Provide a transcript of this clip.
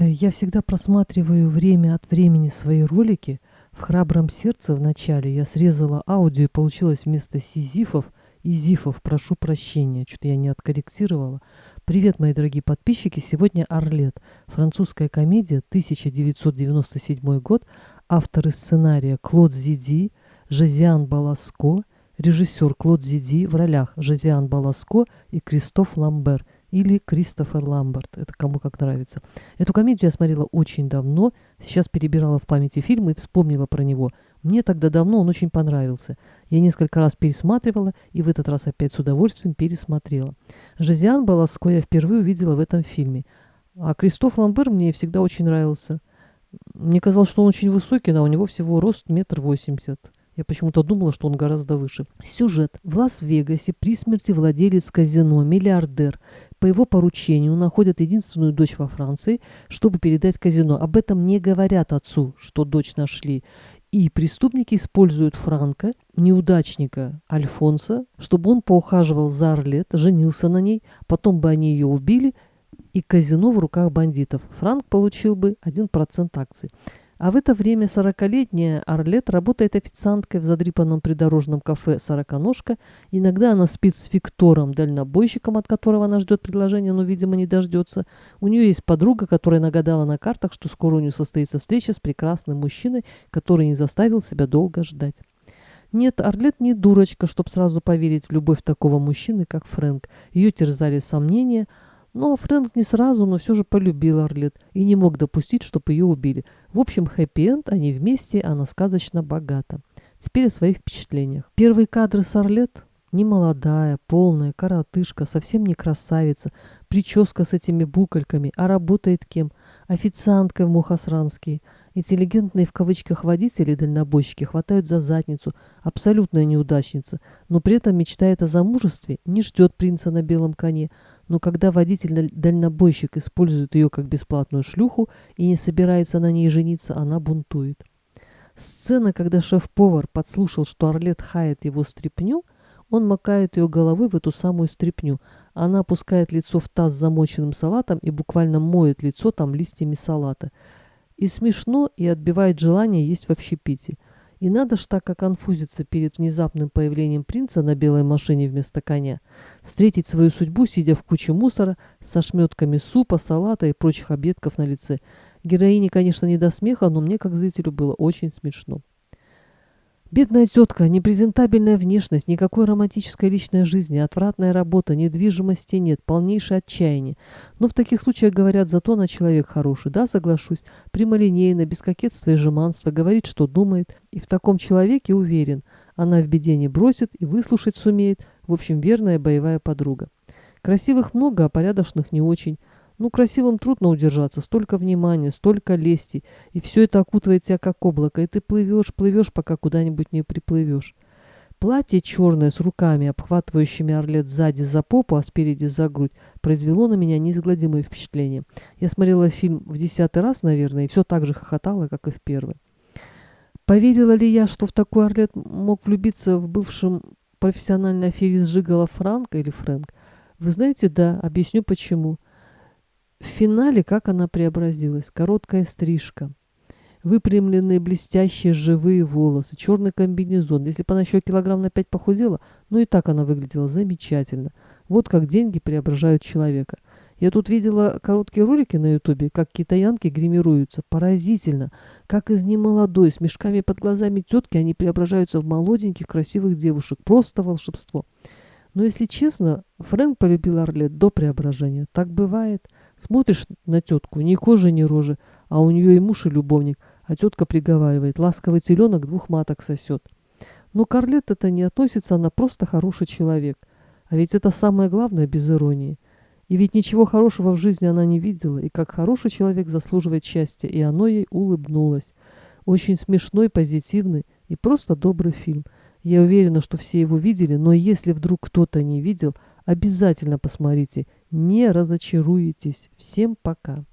Я всегда просматриваю время от времени свои ролики. В «Храбром сердце» в начале я срезала аудио и получилось вместо сизифов и зифов. Прошу прощения, что-то я не откорректировала. Привет, мои дорогие подписчики. Сегодня «Арлет». Французская комедия, 1997 год. Авторы сценария Клод Зиди, Жозиан Баласко. Режиссер Клод Зиди, в ролях Жозиан Баласко и Кристоф Ламбер. Или Кристофер Ламберт, это кому как нравится. Эту комедию я смотрела очень давно, сейчас перебирала в памяти фильм и вспомнила про него. Мне тогда давно он очень понравился. Я несколько раз пересматривала и в этот раз опять с удовольствием пересмотрела. Жозиан Баласко я впервые увидела в этом фильме. А Кристоф Ламбер мне всегда очень нравился. Мне казалось, что он очень высокий, но у него всего рост 1,80 м. Я почему-то думала, что он гораздо выше. Сюжет. В Лас-Вегасе при смерти владелец казино, миллиардер. По его поручению находят единственную дочь во Франции, чтобы передать казино. Об этом не говорят отцу, что дочь нашли. И преступники используют Франка, неудачника Альфонса, чтобы он поухаживал за Арлет, женился на ней, потом бы они ее убили, и казино в руках бандитов. Франк получил бы 1% акций. А в это время 40-летняя Арлет работает официанткой в задрипанном придорожном кафе «Сороконожка». Иногда она спит с Виктором, дальнобойщиком, от которого она ждет предложения, но, видимо, не дождется. У нее есть подруга, которая нагадала на картах, что скоро у нее состоится встреча с прекрасным мужчиной, который не заставил себя долго ждать. Нет, Арлет не дурочка, чтобы сразу поверить в любовь такого мужчины, как Фрэнк. Ее терзали сомнения. Ну, а Фрэнк не сразу, но все же полюбил Арлет и не мог допустить, чтобы ее убили. В общем, хэппи-энд, они вместе, она сказочно богата. Теперь о своих впечатлениях. Первые кадры с Арлет. Немолодая, полная, коротышка, совсем не красавица, прическа с этими букольками, а работает кем? Официанткой в Мухосранске. Интеллигентные в кавычках водители и дальнобойщики хватают за задницу, абсолютная неудачница, но при этом мечтает о замужестве, не ждет принца на белом коне. Но когда водитель-дальнобойщик использует ее как бесплатную шлюху и не собирается на ней жениться, она бунтует. Сцена, когда шеф-повар подслушал, что Арлет хает его стряпню, он макает ее головой в эту самую стряпню. Она опускает лицо в таз с замоченным салатом и буквально моет лицо там листьями салата. И смешно, и отбивает желание есть в общепите. И надо ж так оконфузиться перед внезапным появлением принца на белой машине вместо коня. Встретить свою судьбу, сидя в куче мусора, со шметками супа, салата и прочих объедков на лице. Героине, конечно, не до смеха, но мне, как зрителю, было очень смешно. Бедная тетка, непрезентабельная внешность, никакой романтической личной жизни, отвратная работа, недвижимости нет, полнейшее отчаяние. Но в таких случаях говорят, зато она человек хороший. Да, соглашусь, прямолинейно, без кокетства и жеманства, говорит, что думает. И в таком человеке уверен, она в беде не бросит и выслушать сумеет. В общем, верная боевая подруга. Красивых много, а порядочных не очень. Ну, красивым трудно удержаться, столько внимания, столько лести, и все это окутывает тебя как облако, и ты плывешь, плывешь, пока куда-нибудь не приплывешь. Платье черное с руками, обхватывающими Арлет сзади за попу, а спереди за грудь, произвело на меня неизгладимое впечатление. Я смотрела фильм в 10-й раз, наверное, и все так же хохотала, как и в первый. Поверила ли я, что в такой Арлет мог влюбиться в бывшем профессиональной афере сжигала Франк или Фрэнк? Вы знаете, да, объясню почему. В финале как она преобразилась. Короткая стрижка, выпрямленные блестящие живые волосы, черный комбинезон. Если бы она еще килограмм на 5 похудела, ну и так она выглядела замечательно. Вот как деньги преображают человека. Я тут видела короткие ролики на ютубе, как китаянки гримируются. Поразительно. Как из немолодой, с мешками под глазами тетки, они преображаются в молоденьких, красивых девушек. Просто волшебство. Но если честно, Фрэнк полюбил Арлет до преображения. Так бывает. Смотришь на тетку, ни кожи, ни рожи, а у нее и муж, и любовник. А тетка приговаривает, ласковый теленок 2 маток сосет. Но к Арлет это не относится, она просто хороший человек. А ведь это самое главное без иронии. И ведь ничего хорошего в жизни она не видела, и как хороший человек заслуживает счастья, и оно ей улыбнулось. Очень смешной, позитивный и просто добрый фильм. Я уверена, что все его видели, но если вдруг кто-то не видел, обязательно посмотрите. Не разочаруетесь. Всем пока.